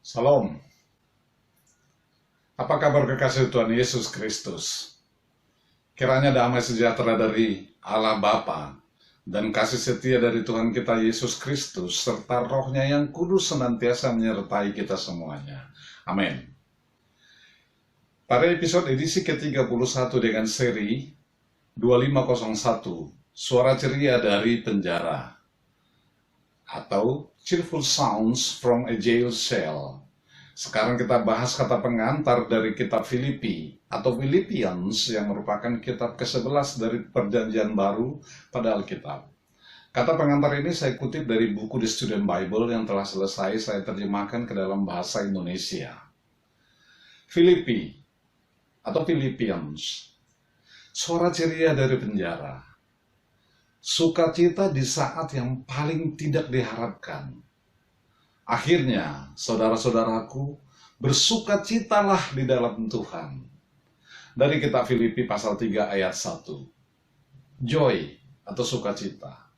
Salam. Apa kabar kekasih Tuhan Yesus Kristus? Kiranya damai sejahtera dari Allah Bapa dan kasih setia dari Tuhan kita Yesus Kristus serta Roh-Nya yang kudus senantiasa menyertai kita semuanya. Amin. Pada episode edisi ke-31 dengan seri 2501, Suara Ceria dari Penjara atau Cheerful Sounds from a Jail Cell. Sekarang kita bahas kata pengantar dari kitab Filipi atau Philippians yang merupakan kitab ke-11 dari Perjanjian Baru pada Alkitab. Kata pengantar ini saya kutip dari buku The Student Bible yang telah selesai saya terjemahkan ke dalam bahasa Indonesia. Filipi atau Philippians, suara ceria dari penjara. Sukacita di saat yang paling tidak diharapkan. Akhirnya, saudara-saudaraku, bersukacitalah di dalam Tuhan. Dari kitab Filipi pasal 3 ayat 1. Joy atau sukacita.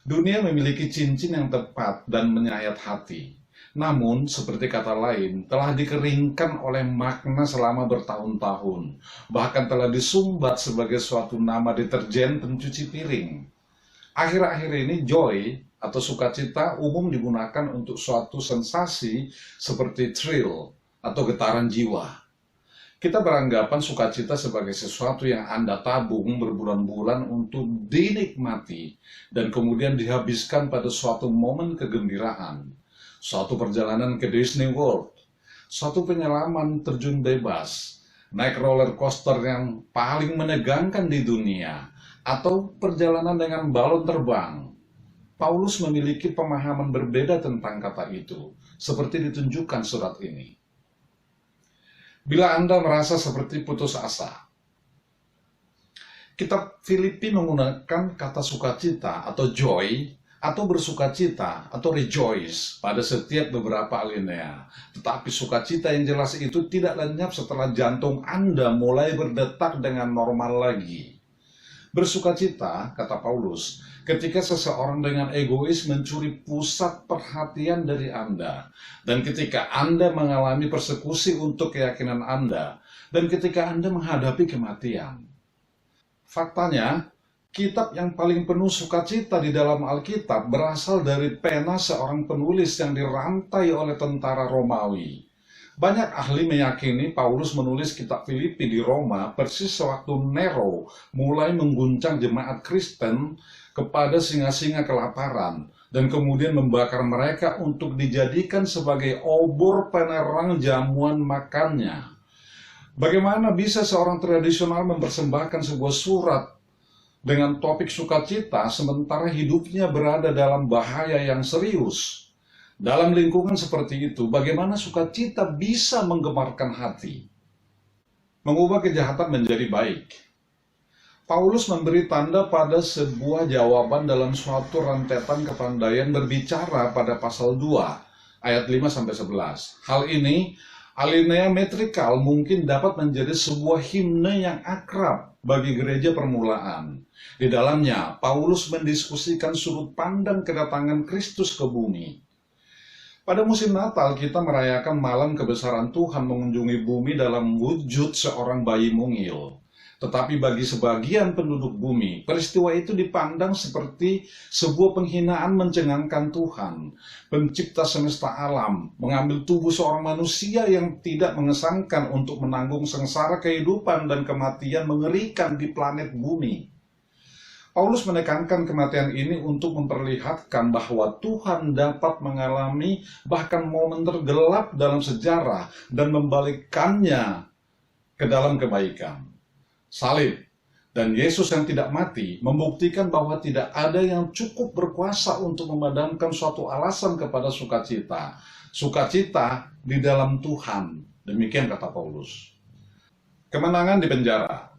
Dunia memiliki cincin yang tepat dan menyayat hati. Namun, seperti kata lain, telah dikeringkan oleh makna selama bertahun-tahun. Bahkan telah disumbat sebagai suatu nama deterjen pencuci piring. Akhir-akhir ini joy atau sukacita umum digunakan untuk suatu sensasi seperti thrill atau getaran jiwa. Kita beranggapan sukacita sebagai sesuatu yang Anda tabung berbulan-bulan untuk dinikmati dan kemudian dihabiskan pada suatu momen kegembiraan. Suatu perjalanan ke Disney World, suatu penyelaman terjun bebas, naik roller coaster yang paling menegangkan di dunia, atau perjalanan dengan balon terbang. Paulus memiliki pemahaman berbeda tentang kata itu, seperti ditunjukkan surat ini. Bila Anda merasa seperti putus asa, kitab Filipi menggunakan kata sukacita atau joy, atau bersukacita atau rejoice pada setiap beberapa alinea. Tetapi sukacita yang jelas itu tidak lenyap setelah jantung Anda mulai berdetak dengan normal lagi. Bersukacita, kata Paulus, ketika seseorang dengan egois mencuri pusat perhatian dari Anda, dan ketika Anda mengalami persekusi untuk keyakinan Anda, dan ketika Anda menghadapi kematian. Faktanya, kitab yang paling penuh sukacita di dalam Alkitab berasal dari pena seorang penulis yang dirantai oleh tentara Romawi. Banyak ahli meyakini Paulus menulis kitab Filipi di Roma persis sewaktu Nero mulai mengguncang jemaat Kristen kepada singa-singa kelaparan dan kemudian membakar mereka untuk dijadikan sebagai obor penerang jamuan makannya. Bagaimana bisa seorang tradisional mempersembahkan sebuah surat dengan topik sukacita sementara hidupnya berada dalam bahaya yang serius? Dalam lingkungan seperti itu, bagaimana sukacita bisa menggemarkan hati? Mengubah kejahatan menjadi baik. Paulus memberi tanda pada sebuah jawaban dalam suatu rentetan kepandaian berbicara pada pasal 2, ayat 5-11. Hal ini, alinea metrikal mungkin dapat menjadi sebuah himne yang akrab bagi gereja permulaan. Di dalamnya, Paulus mendiskusikan sudut pandang kedatangan Kristus ke bumi. Pada musim Natal, kita merayakan malam kebesaran Tuhan mengunjungi bumi dalam wujud seorang bayi mungil. Tetapi bagi sebagian penduduk bumi, peristiwa itu dipandang seperti sebuah penghinaan mencengangkan Tuhan, pencipta semesta alam, mengambil tubuh seorang manusia yang tidak mengesankan untuk menanggung sengsara kehidupan dan kematian mengerikan di planet bumi. Paulus menekankan kematian ini untuk memperlihatkan bahwa Tuhan dapat mengalami bahkan momen tergelap dalam sejarah dan membalikkannya ke dalam kebaikan. Salib dan Yesus yang tidak mati membuktikan bahwa tidak ada yang cukup berkuasa untuk memadamkan suatu alasan kepada sukacita. Sukacita di dalam Tuhan. Demikian kata Paulus. Kemenangan di penjara.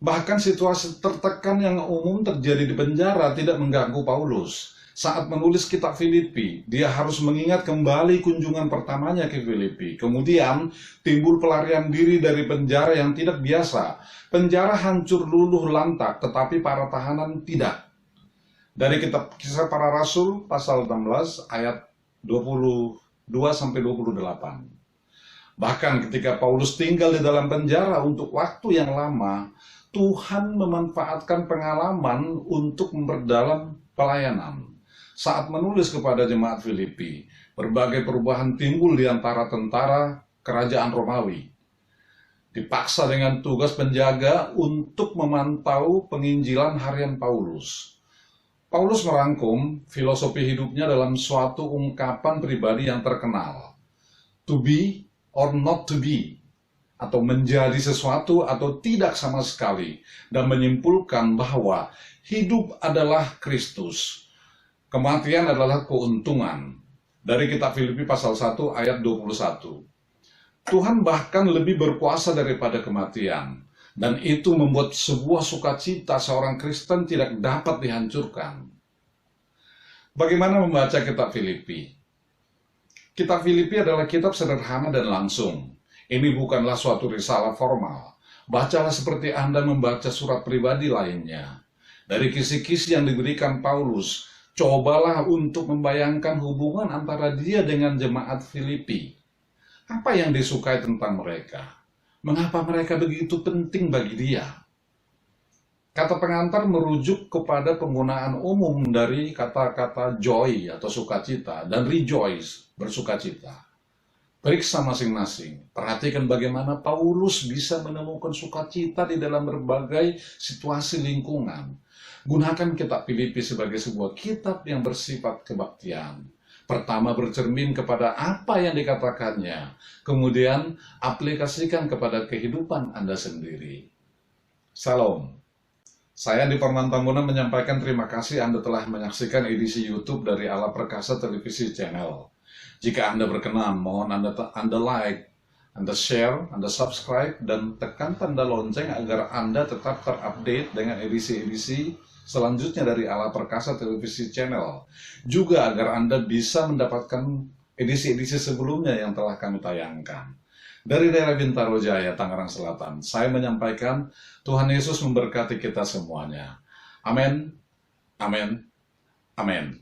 Bahkan situasi tertekan yang umum terjadi di penjara tidak mengganggu Paulus. Saat menulis kitab Filipi, dia harus mengingat kembali kunjungan pertamanya ke Filipi. Kemudian timbul pelarian diri dari penjara yang tidak biasa. Penjara hancur luluh lantak, tetapi para tahanan tidak. Dari kitab Kisah Para Rasul pasal 16 ayat 20 2-28. Bahkan ketika Paulus tinggal di dalam penjara untuk waktu yang lama, Tuhan memanfaatkan pengalaman untuk memperdalam pelayanan. Saat menulis kepada jemaat Filipi, berbagai perubahan timbul di antara tentara kerajaan Romawi. Dipaksa dengan tugas penjaga untuk memantau penginjilan harian Paulus. Paulus merangkum filosofi hidupnya dalam suatu ungkapan pribadi yang terkenal. To be or not to be, atau menjadi sesuatu atau tidak sama sekali, dan menyimpulkan bahwa hidup adalah Kristus, kematian adalah keuntungan. Dari kitab Filipi pasal 1 ayat 21. Tuhan bahkan lebih berkuasa daripada kematian, dan itu membuat sebuah sukacita seorang Kristen tidak dapat dihancurkan. Bagaimana membaca kitab Filipi? Kitab Filipi adalah kitab sederhana dan langsung. Ini bukanlah suatu risalah formal. Bacalah seperti Anda membaca surat pribadi lainnya. Dari kisi-kisi yang diberikan Paulus, cobalah untuk membayangkan hubungan antara dia dengan jemaat Filipi. Apa yang disukai tentang mereka? Mengapa mereka begitu penting bagi dia? Kata pengantar merujuk kepada penggunaan umum dari kata-kata joy atau sukacita dan rejoice, bersukacita. Periksa masing-masing. Perhatikan bagaimana Paulus bisa menemukan sukacita di dalam berbagai situasi lingkungan. Gunakan kitab Filipi sebagai sebuah kitab yang bersifat kebaktian. Pertama, bercermin kepada apa yang dikatakannya. Kemudian, aplikasikan kepada kehidupan Anda sendiri. Salam. Saya Andi Permantambuna menyampaikan terima kasih Anda telah menyaksikan edisi YouTube dari Ala Perkasa Televisi Channel. Jika Anda berkenan, mohon Anda like, Anda share, Anda subscribe, dan tekan tanda lonceng agar Anda tetap terupdate dengan edisi-edisi selanjutnya dari Ala Perkasa Televisi Channel. Juga agar Anda bisa mendapatkan edisi-edisi sebelumnya yang telah kami tayangkan. Dari daerah Bintaro Jaya, Tangerang Selatan, saya menyampaikan Tuhan Yesus memberkati kita semuanya. Amin, amin, amin.